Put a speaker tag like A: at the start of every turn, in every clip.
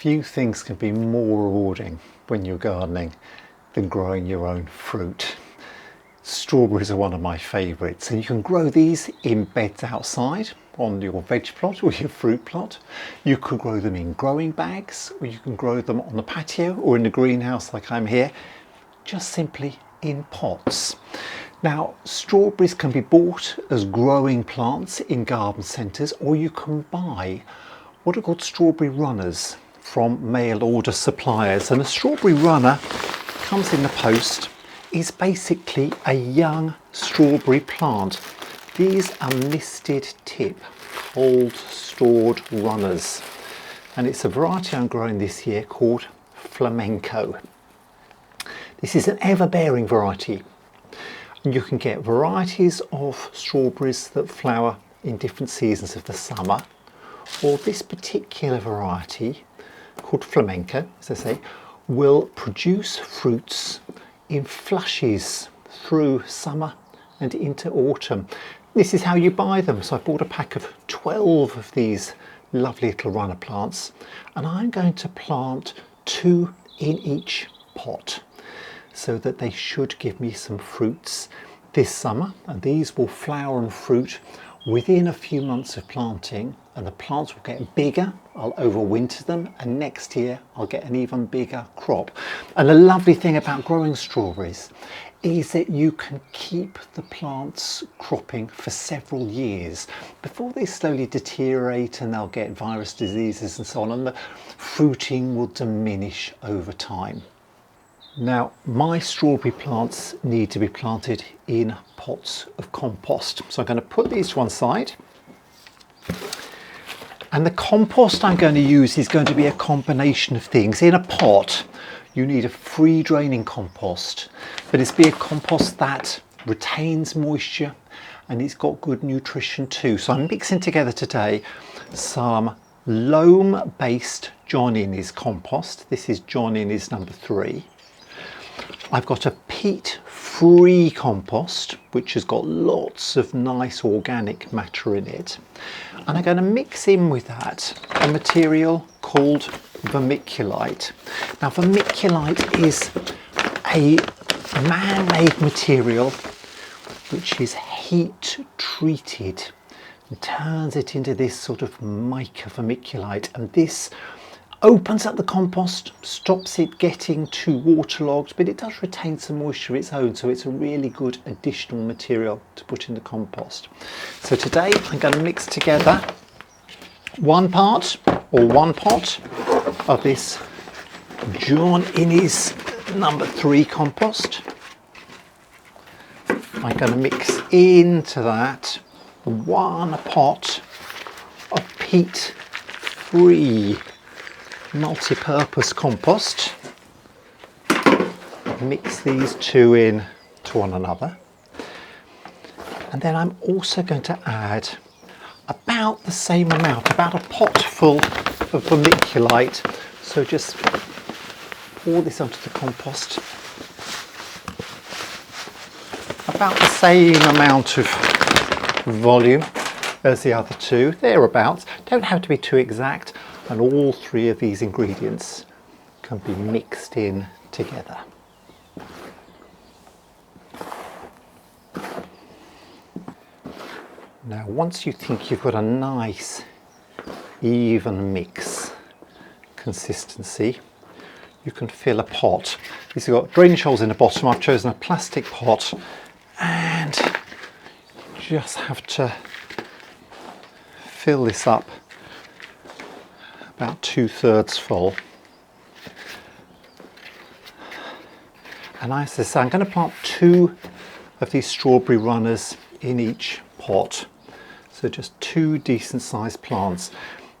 A: Few things can be more rewarding when you're gardening than growing your own fruit. Strawberries are one of my favourites, and you can grow these in beds outside on your veg plot or your fruit plot. You can grow them in growing bags, or you can grow them on the patio or in the greenhouse like I'm here, just simply in pots. Now, strawberries can be bought as growing plants in garden centres, or you can buy what are called strawberry runners from mail order suppliers. And a strawberry runner comes in the post, is basically a young strawberry plant. These are misted tip, cold stored runners. And it's a variety I'm growing this year called flamenco. This is an ever-bearing variety. You can get varieties of strawberries that flower in different seasons of the summer, or this particular variety called flamenco, as I say, will produce fruits in flushes through summer and into autumn. This is how you buy them. So I bought a pack of 12 of these lovely little runner plants, and I'm going to plant 2 in each pot so that they should give me some fruits this summer, and these will flower and fruit within a few months of planting, and the plants will get bigger. I'll overwinter them, and next year I'll get an even bigger crop. And the lovely thing about growing strawberries is that you can keep the plants cropping for several years before they slowly deteriorate and they'll get virus diseases and so on, and the fruiting will diminish over time. Now, my strawberry plants need to be planted in pots of compost. So I'm going to put these to one side. And the compost I'm going to use is going to be a combination of things. In a pot, you need a free draining compost, but it's be a compost that retains moisture and it's got good nutrition too. So I'm mixing together today some loam based John Innes compost. This is John Innes number 3. I've got a peat free compost which has got lots of nice organic matter in it, and I'm going to mix in with that a material called vermiculite. Now, vermiculite is a man-made material which is heat treated and turns it into this sort of mica vermiculite, and this opens up the compost, stops it getting too waterlogged, but it does retain some moisture of its own, so it's a really good additional material to put in the compost. So today I'm going to mix together 1 part or 1 pot of this John Innes number 3 compost. I'm going to mix into that 1 pot of peat free multi-purpose compost. Mix these 2 in to one another, and then I'm also going to add about the same amount, about a pot full of vermiculite. So just pour this onto the compost, about the same amount of volume as the other 2, thereabouts. Don't have to be too exact. And all 3 of these ingredients can be mixed in together. Now, once you think you've got a nice even mix consistency, you can fill a pot. These have got drainage holes in the bottom. I've chosen a plastic pot, and you just have to fill this up about 2/3 full. And as I say, I'm going to plant 2 of these strawberry runners in each pot. So just 2 decent sized plants.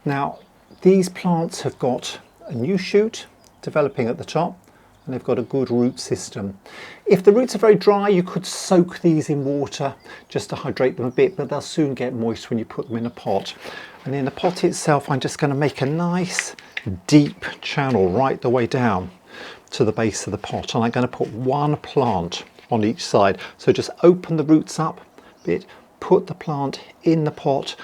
A: Now, these plants have got a new shoot developing at the top, and they've got a good root system. If the roots are very dry, you could soak these in water just to hydrate them a bit, but they'll soon get moist when you put them in a pot. And in the pot itself, I'm just going to make a nice deep channel right the way down to the base of the pot, and I'm going to put 1 plant on each side. So just open the roots up a bit, put the plant in the pot.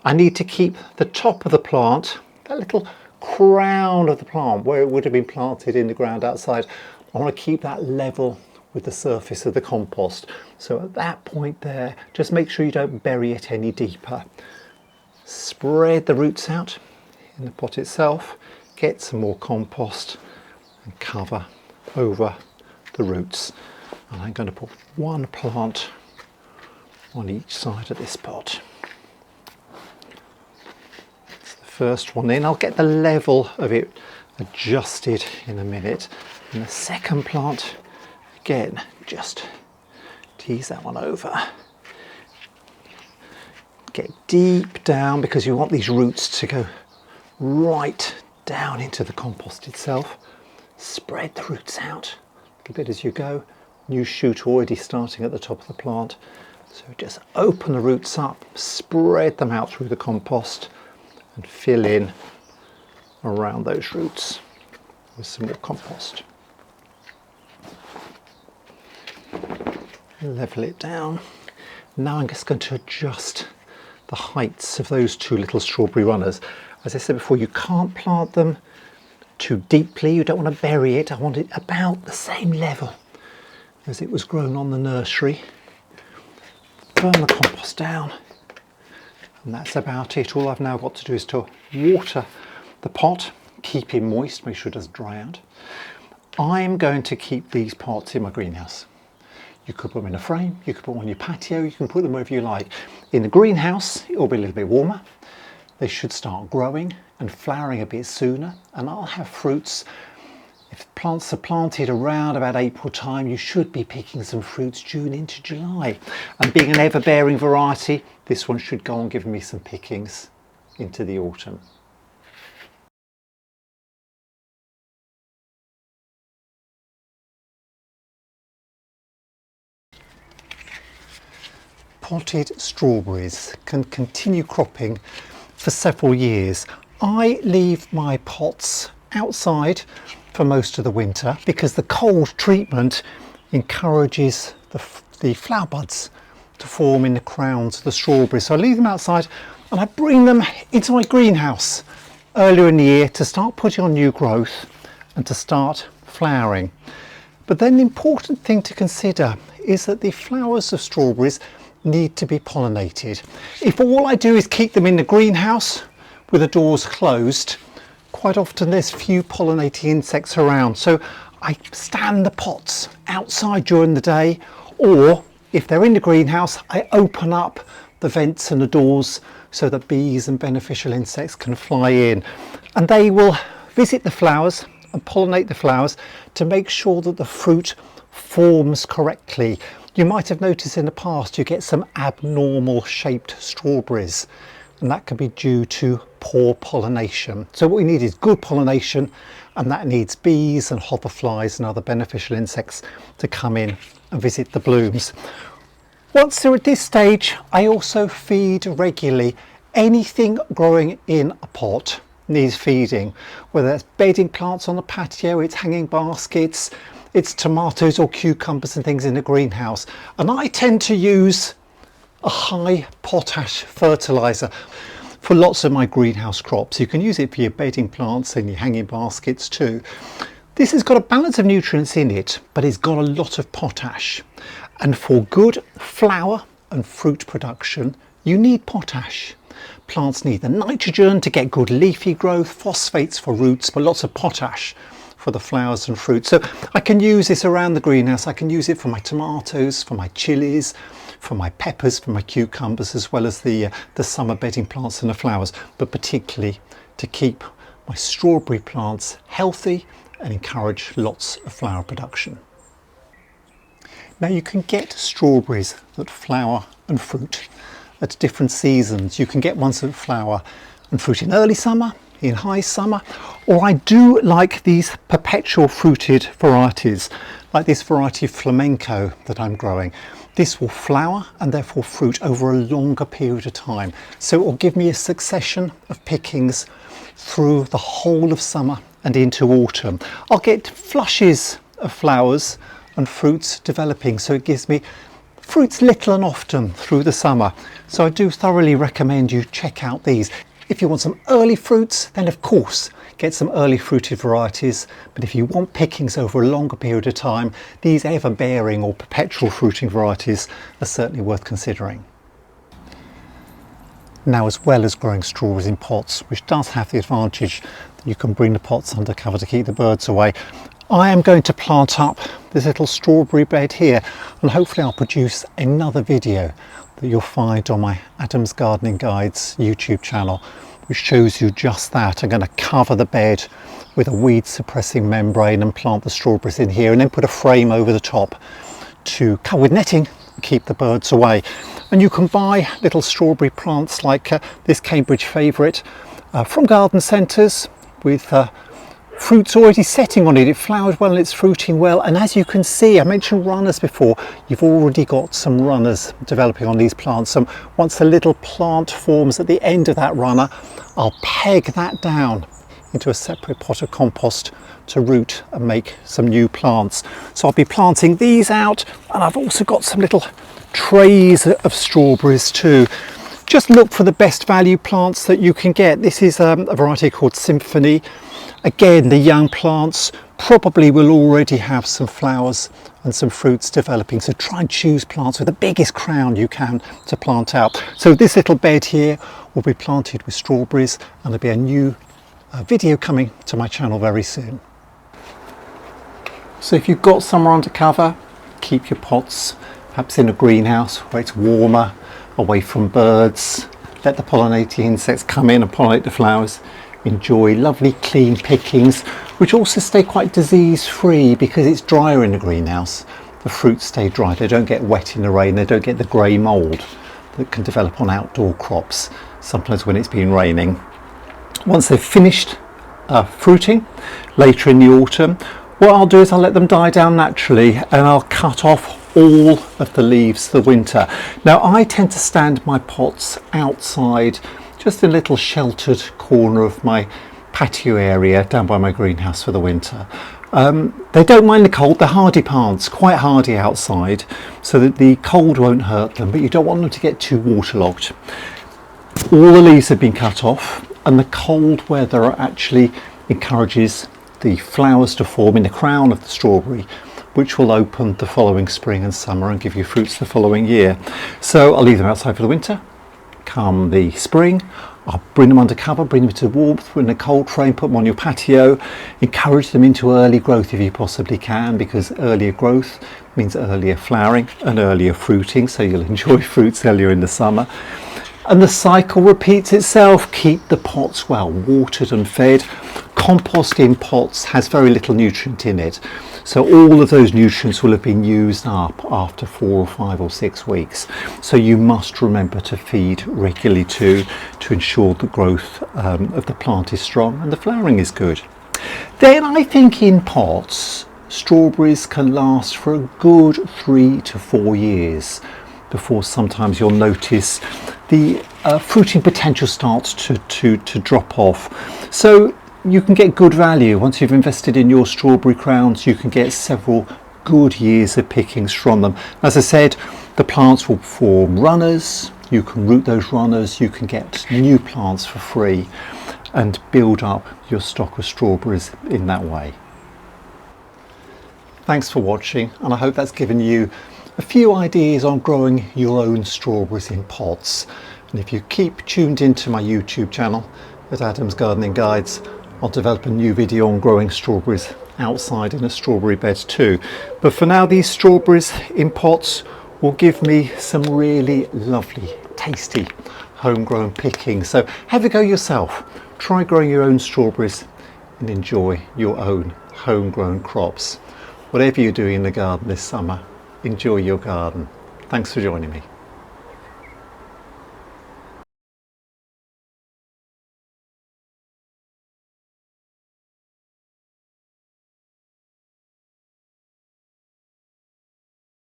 A: I need to keep the top of the plant, that little crown of the plant where it would have been planted in the ground outside. I want to keep that level with the surface of the compost. So at that point there, just make sure you don't bury it any deeper. Spread the roots out in the pot itself, get some more compost and cover over the roots. And I'm going to put one plant on each side of this pot. That's the first one in. I'll get the level of it adjusted in a minute. And the second plant, again, just tease that one over. Get deep down because you want these roots to go right down into the compost itself. Spread the roots out a little bit as you go. New shoot already starting at the top of the plant. So just open the roots up, spread them out through the compost and fill in around those roots with some more compost. Level it down. Now I'm just going to adjust the heights of those two little strawberry runners. As I said before, you can't plant them too deeply. You don't want to bury it. I want it about the same level as it was grown on the nursery. Burn the compost down, and that's about it. All I've now got to do is to water the pot, keep it moist, make sure it doesn't dry out. I'm going to keep these pots in my greenhouse. You could put them in a frame, you could put them on your patio, you can put them wherever you like. In the greenhouse, it'll be a little bit warmer. They should start growing and flowering a bit sooner, and I'll have fruits. If plants are planted around about April time, you should be picking some fruits June into July. And being an ever-bearing variety, this one should go on giving me some pickings into the autumn. Potted strawberries can continue cropping for several years. I leave my pots outside for most of the winter because the cold treatment encourages the flower buds to form in the crowns of the strawberries. So I leave them outside and I bring them into my greenhouse earlier in the year to start putting on new growth and to start flowering. But then the important thing to consider is that the flowers of strawberries need to be pollinated. If all I do is keep them in the greenhouse with the doors closed, quite often there's few pollinating insects around. So I stand the pots outside during the day, or if they're in the greenhouse, I open up the vents and the doors so that bees and beneficial insects can fly in. And they will visit the flowers and pollinate the flowers to make sure that the fruit forms correctly. You might have noticed in the past you get some abnormal shaped strawberries, and that can be due to poor pollination. So what we need is good pollination, and that needs bees and hoverflies and other beneficial insects to come in and visit the blooms. Once they're at this stage, I also feed regularly. Anything growing in a pot needs feeding, whether it's bedding plants on the patio, it's hanging baskets, it's tomatoes or cucumbers and things in the greenhouse. And I tend to use a high potash fertilizer for lots of my greenhouse crops. You can use it for your bedding plants and your hanging baskets too. This has got a balance of nutrients in it, but it's got a lot of potash. And for good flower and fruit production, you need potash. Plants need the nitrogen to get good leafy growth, phosphates for roots, but lots of potash for the flowers and fruit. So I can use this around the greenhouse. I can use it for my tomatoes, for my chilies, for my peppers, for my cucumbers, as well as the summer bedding plants and the flowers, but particularly to keep my strawberry plants healthy and encourage lots of flower production. Now you can get strawberries that flower and fruit at different seasons. You can get ones that flower and fruit in early summer, in high summer, or I do like these perpetual fruited varieties, like this variety of flamenco that I'm growing. This will flower and therefore fruit over a longer period of time. So it will give me a succession of pickings through the whole of summer and into autumn. I'll get flushes of flowers and fruits developing, so it gives me fruits little and often through the summer. So I do thoroughly recommend you check out these. If you want some early fruits, then of course get some early fruited varieties, but if you want pickings over a longer period of time, these ever-bearing or perpetual fruiting varieties are certainly worth considering. Now, as well as growing strawberries in pots, which does have the advantage that you can bring the pots under cover to keep the birds away, I am going to plant up this little strawberry bed here, and hopefully I'll produce another video that you'll find on my Adam's Gardening Guides YouTube channel, which shows you just that. I'm going to cover the bed with a weed suppressing membrane and plant the strawberries in here, and then put a frame over the top to cover with netting and keep the birds away. And you can buy little strawberry plants like this Cambridge favourite from garden centres with fruits already setting on it. It flowers well and it's fruiting well, and as you can see, I mentioned runners before, you've already got some runners developing on these plants. And once the little plant forms at the end of that runner, I'll peg that down into a separate pot of compost to root and make some new plants. So I'll be planting these out, and I've also got some little trays of strawberries too. Just look for the best value plants that you can get. This is a variety called Symphony. Again, the young plants probably will already have some flowers and some fruits developing, so try and choose plants with the biggest crown you can to plant out. So this little bed here will be planted with strawberries, and there'll be a new video coming to my channel very soon. So if you've got somewhere under cover, keep your pots perhaps in a greenhouse where it's warmer, away from birds. Let the pollinating insects come in and pollinate the flowers. Enjoy lovely clean pickings, which also stay quite disease free because it's drier in the greenhouse. The fruits stay dry, they don't get wet in the rain, they don't get the grey mould that can develop on outdoor crops, sometimes when it's been raining. Once they've finished fruiting later in the autumn, what I'll do is I'll let them die down naturally, and I'll cut off all of the leaves for the winter. Now, I tend to stand my pots outside, just in a little sheltered corner of my patio area down by my greenhouse for the winter. They don't mind the cold, they're hardy plants, quite hardy outside, so that the cold won't hurt them, but you don't want them to get too waterlogged. All the leaves have been cut off, and the cold weather actually encourages the flowers to form in the crown of the strawberry, which will open the following spring and summer and give you fruits the following year. So I'll leave them outside for the winter. Come the spring, I'll bring them under cover, bring them into warmth in a cold frame, put them on your patio, encourage them into early growth if you possibly can, because earlier growth means earlier flowering and earlier fruiting, so you'll enjoy fruits earlier in the summer. And the cycle repeats itself. Keep the pots well watered and fed. Compost in pots has very little nutrient in it, so all of those nutrients will have been used up after 4 or 5 or 6 weeks. So you must remember to feed regularly to ensure the growth of the plant is strong and the flowering is good. Then I think in pots, strawberries can last for a good 3 to 4 years before sometimes you'll notice the fruiting potential starts to drop off. So you can get good value. Once you've invested in your strawberry crowns, you can get several good years of pickings from them. As I said, the plants will form runners. You can root those runners, you can get new plants for free and build up your stock of strawberries in that way. Thanks for watching, and I hope that's given you a few ideas on growing your own strawberries in pots. And if you keep tuned into my YouTube channel at Adam's Gardening Guides, I'll develop a new video on growing strawberries outside in a strawberry bed too. But for now, these strawberries in pots will give me some really lovely, tasty, homegrown pickings. So have a go yourself. Try growing your own strawberries and enjoy your own homegrown crops. Whatever you're doing in the garden this summer, enjoy your garden. Thanks for joining me.